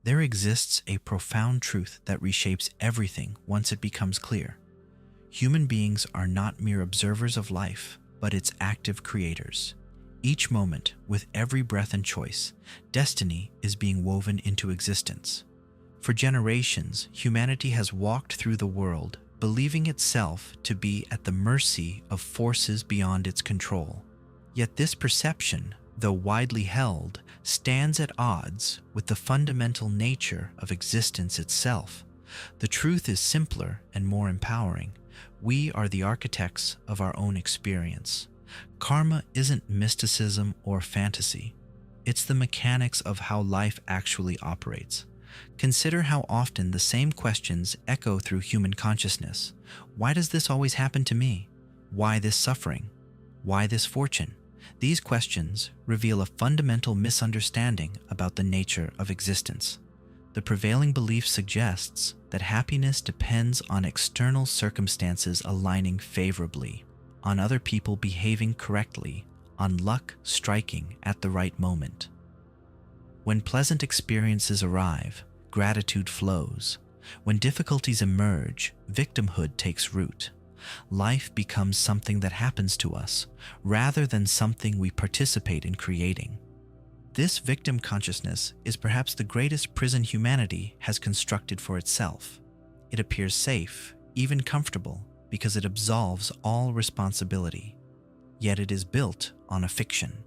There exists a profound truth that reshapes everything once it becomes clear. Human beings are not mere observers of life, but its active creators. Each moment, with every breath and choice, destiny is being woven into existence. For generations, humanity has walked through the world, believing itself to be at the mercy of forces beyond its control. Yet this perception, though widely held, stands at odds with the fundamental nature of existence itself. The truth is simpler and more empowering. We are the architects of our own experience. Karma isn't mysticism or fantasy. It's the mechanics of how life actually operates. Consider how often the same questions echo through human consciousness. Why does this always happen to me? Why this suffering? Why this fortune? These questions reveal a fundamental misunderstanding about the nature of existence. The prevailing belief suggests that happiness depends on external circumstances aligning favorably, on other people behaving correctly, on luck striking at the right moment. When pleasant experiences arrive, gratitude flows. When difficulties emerge, victimhood takes root. Life becomes something that happens to us, rather than something we participate in creating. This victim consciousness is perhaps the greatest prison humanity has constructed for itself. It appears safe, even comfortable, because it absolves all responsibility. Yet it is built on a fiction.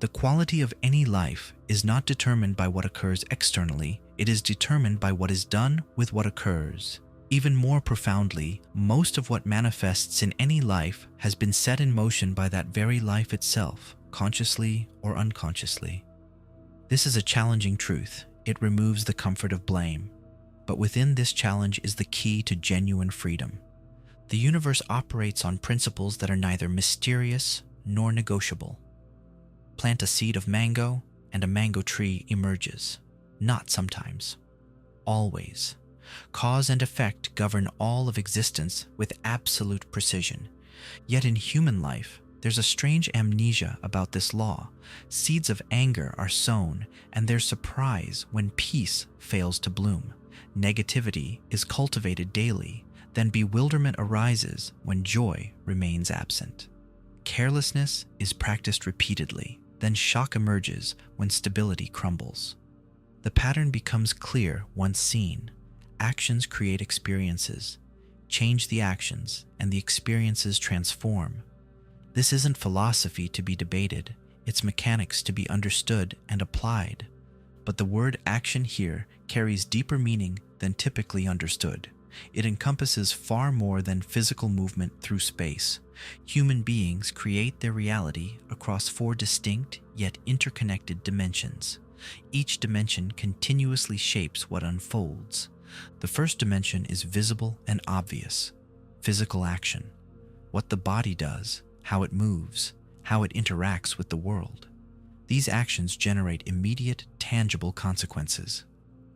The quality of any life is not determined by what occurs externally, it is determined by what is done with what occurs. Even more profoundly, most of what manifests in any life has been set in motion by that very life itself, consciously or unconsciously. This is a challenging truth. It removes the comfort of blame. But within this challenge is the key to genuine freedom. The universe operates on principles that are neither mysterious nor negotiable. Plant a seed of mango, and a mango tree emerges. Not sometimes. Always. Cause and effect govern all of existence with absolute precision. Yet in human life, there's a strange amnesia about this law. Seeds of anger are sown, and there's surprise when peace fails to bloom. Negativity is cultivated daily, then bewilderment arises when joy remains absent. Carelessness is practiced repeatedly, then shock emerges when stability crumbles. The pattern becomes clear once seen. Actions create experiences. Change the actions, and the experiences transform. This isn't philosophy to be debated, it's mechanics to be understood and applied. But the word action here carries deeper meaning than typically understood. It encompasses far more than physical movement through space. Human beings create their reality across 4 distinct yet interconnected dimensions. Each dimension continuously shapes what unfolds. The first dimension is visible and obvious. Physical action. What the body does, how it moves, how it interacts with the world. These actions generate immediate, tangible consequences.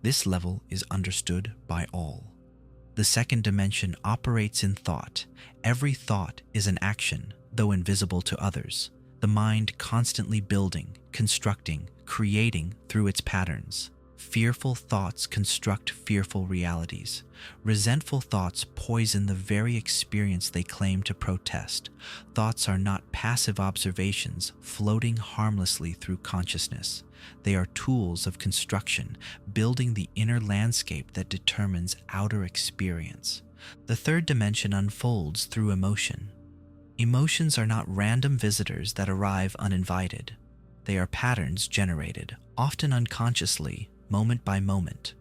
This level is understood by all. The second dimension operates in thought. Every thought is an action, though invisible to others. The mind constantly building, constructing, creating through its patterns. Fearful thoughts construct fearful realities. Resentful thoughts poison the very experience they claim to protest. Thoughts are not passive observations floating harmlessly through consciousness. They are tools of construction, building the inner landscape that determines outer experience. The third dimension unfolds through emotion. Emotions are not random visitors that arrive uninvited. They are patterns generated, often unconsciously, moment by moment.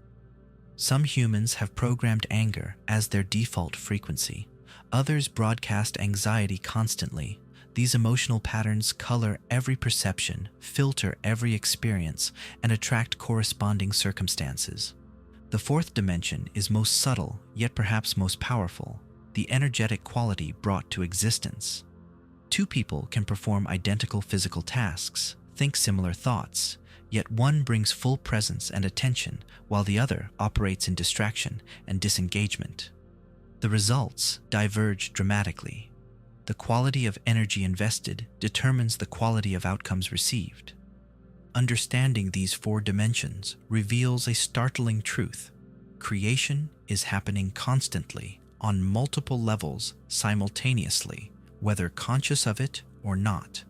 Some humans have programmed anger as their default frequency. Others broadcast anxiety constantly. These emotional patterns color every perception, filter every experience, and attract corresponding circumstances. The fourth dimension is most subtle, yet perhaps most powerful, the energetic quality brought to existence. 2 people can perform identical physical tasks, think similar thoughts, yet one brings full presence and attention while the other operates in distraction and disengagement. The results diverge dramatically. The quality of energy invested determines the quality of outcomes received. Understanding these four dimensions reveals a startling truth. Creation is happening constantly, on multiple levels, simultaneously, whether conscious of it or not.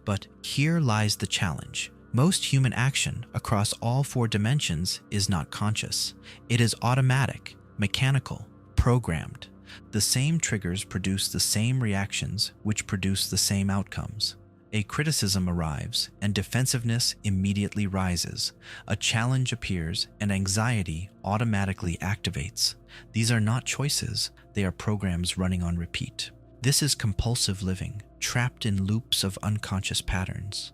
But here lies the challenge. Most human action across all four dimensions is not conscious. It is automatic, mechanical, programmed. The same triggers produce the same reactions, which produce the same outcomes. A criticism arrives, and defensiveness immediately rises. A challenge appears, and anxiety automatically activates. These are not choices, they are programs running on repeat. This is compulsive living, trapped in loops of unconscious patterns.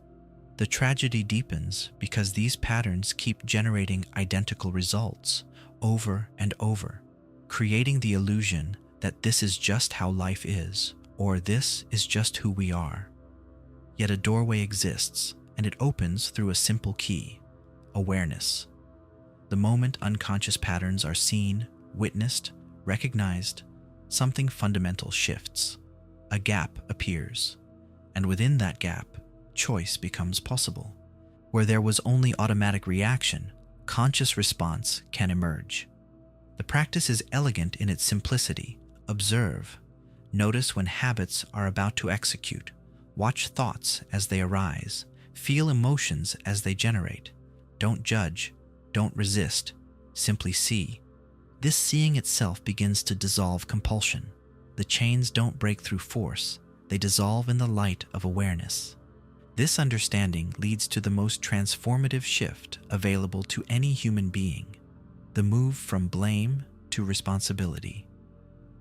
The tragedy deepens because these patterns keep generating identical results over and over, creating the illusion that this is just how life is, or this is just who we are. Yet a doorway exists, and it opens through a simple key: awareness. The moment unconscious patterns are seen, witnessed, recognized, something fundamental shifts. A gap appears, and within that gap, choice becomes possible. Where there was only automatic reaction, conscious response can emerge. The practice is elegant in its simplicity. Observe. Notice when habits are about to execute. Watch thoughts as they arise. Feel emotions as they generate. Don't judge. Don't resist. Simply see. This seeing itself begins to dissolve compulsion. The chains don't break through force. They dissolve in the light of awareness. This understanding leads to the most transformative shift available to any human being: the move from blame to responsibility.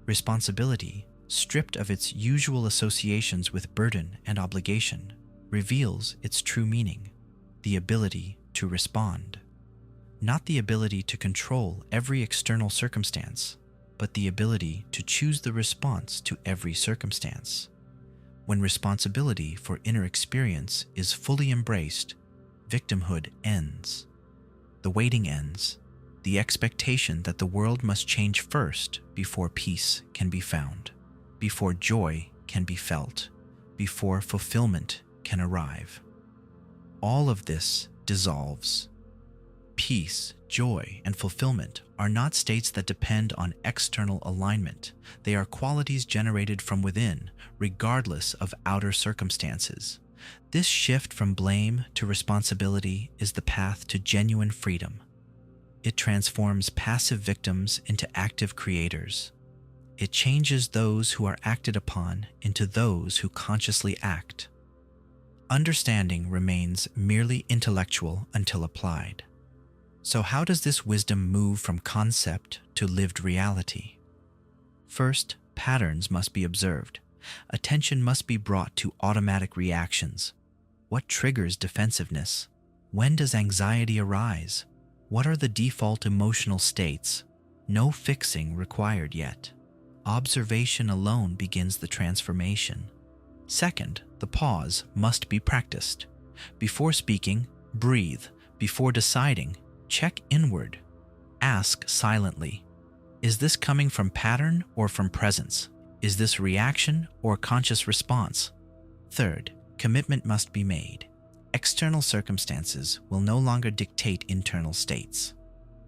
Responsibility, stripped of its usual associations with burden and obligation, reveals its true meaning: the ability to respond. Not the ability to control every external circumstance, but the ability to choose the response to every circumstance. When responsibility for inner experience is fully embraced, victimhood ends. The waiting ends, the expectation that the world must change first before peace can be found, before joy can be felt, before fulfillment can arrive. All of this dissolves. Peace, joy, and fulfillment are not states that depend on external alignment. They are qualities generated from within, regardless of outer circumstances. This shift from blame to responsibility is the path to genuine freedom. It transforms passive victims into active creators. It changes those who are acted upon into those who consciously act. Understanding remains merely intellectual until applied. So how does this wisdom move from concept to lived reality? First, patterns must be observed. Attention must be brought to automatic reactions. What triggers defensiveness? When does anxiety arise? What are the default emotional states? No fixing required yet. Observation alone begins the transformation. Second, the pause must be practiced. Before speaking, breathe. Before deciding, check inward. Ask silently, is this coming from pattern or from presence? Is this reaction or conscious response? Third, commitment must be made. External circumstances will no longer dictate internal states.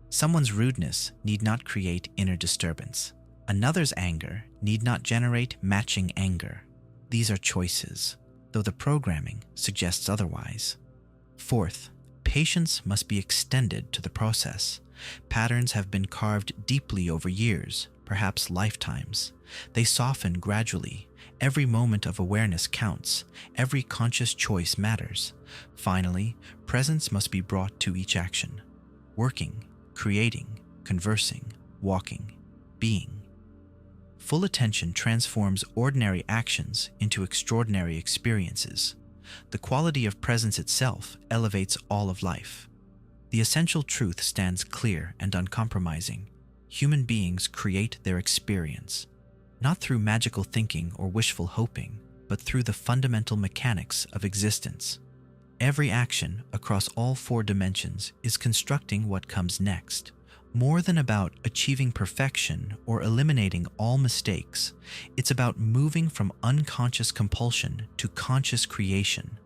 Someone's rudeness need not create inner disturbance. Another's anger need not generate matching anger. These are choices, though the programming suggests otherwise. Fourth, patience must be extended to the process. Patterns have been carved deeply over years, perhaps lifetimes. They soften gradually. Every moment of awareness counts. Every conscious choice matters. Finally, presence must be brought to each action. Working, creating, conversing, walking, being. Full attention transforms ordinary actions into extraordinary experiences. The quality of presence itself elevates all of life. The essential truth stands clear and uncompromising. Human beings create their experience, not through magical thinking or wishful hoping, but through the fundamental mechanics of existence. Every action across all four dimensions is constructing what comes next. More than about achieving perfection or eliminating all mistakes, it's about moving from unconscious compulsion to conscious creation.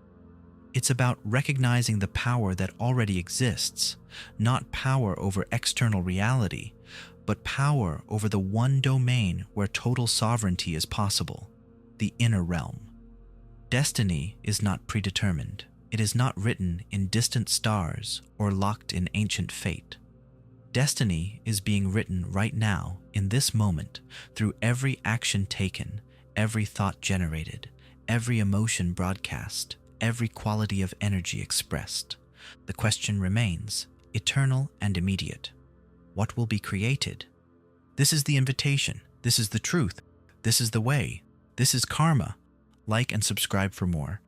It's about recognizing the power that already exists, not power over external reality, but power over the one domain where total sovereignty is possible, the inner realm. Destiny is not predetermined. It is not written in distant stars or locked in ancient fate. Destiny is being written right now, in this moment, through every action taken, every thought generated, every emotion broadcast, every quality of energy expressed. The question remains, eternal and immediate. What will be created? This is the invitation. This is the truth. This is the way. This is karma. Like and subscribe for more.